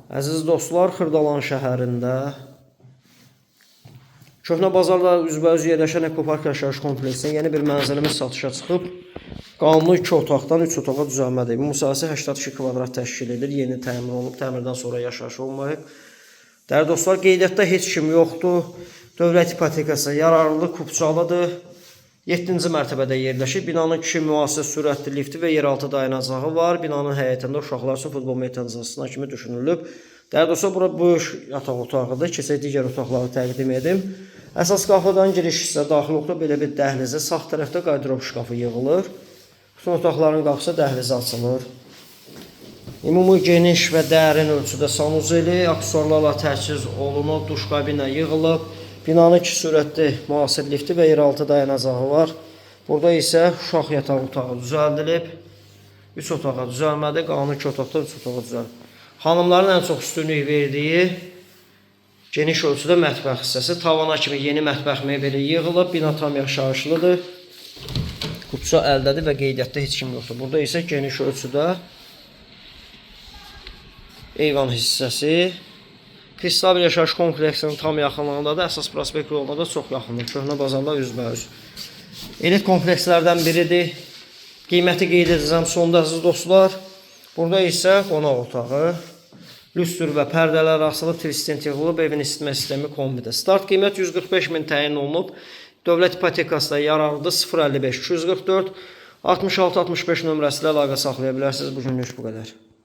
Əziz dostlar, Xırdalan şəhərində Köhnə bazarda üzbəüz yerləşən Ekopark yaşayış kompleksində yeni bir mənzilimiz satışa çıxıb. Qanuni 2 otaqdan 3 otağa düzəlmədir. Bu müsahisə 82 kvadrat təşkil edir. Yeni təmir olunub, təmirdən sonra yaşayış olmayıb. Dəyərli dostlar, qeydiyyatda heç kim yoxdur. Dövlət ipotekası yararlı, Kupçalıdır. 7-ci mərtəbədə yerləşir. Binanın 2 müasir sürətli lifti və yeraltı dayanacağı var. Binanın həyətində uşaqlar üçün futbol meydançasına kimi düşünülüb. Dəyərli dostlar, bura böyük yataq otağıdır. Keçək digər otaqları təqdim edim. Əsas qapıdan giriş hissə daxil olduqda belə bir dəhlizə sağ tərəfdə qardırop şkafı yığılır. Bütün otaqların qapısı dəhlizə açılır. Ümumi geniş və dərin ölçüdə sanuzeli, aksesuarlarla təchiz olunub, duş kabinə yığılıb. Binanın 2 sürətli müasir lifti və yeraltı dayanacağı var. Burada isə uşaq yataq otağı düzəldilib. 3 otağa düzəlmədi, qanuni 2 otaqda 3 otağa düzəldilib. Xanımların ən çox üstünlük verdiyi geniş ölçüdə mətbəx hissəsi. Tavana kimi yeni mətbəx mebeli yığılıb. Bina tam yaşayışlıdır. Kupça əldədir və qeydiyyatda heç kim yoxdur. Burada isə geniş ölçüdə eyvan hissəsi. Kristal yaşayış kompleksinin tam yaxınlığındadır. Əsas prospekt yoluna da çox yaxındır. Köhnə bazarla üzbəüz. Elit komplekslərdən biridir. Qiyməti qeyd edəcəm sonda əziz dostlar. Burada isə qonaq otağı, lüstr və pərdələr asılıb, tvistin yığılıb, evin isitmə sistemi kombidir. Start qiymət 145 min təyin olunub. Dövlət ipotekası da yararlıdır. 055 244 66 65 nömrəsi ilə əlaqə saxlaya bilərsiniz. Bu günlük bu qədər.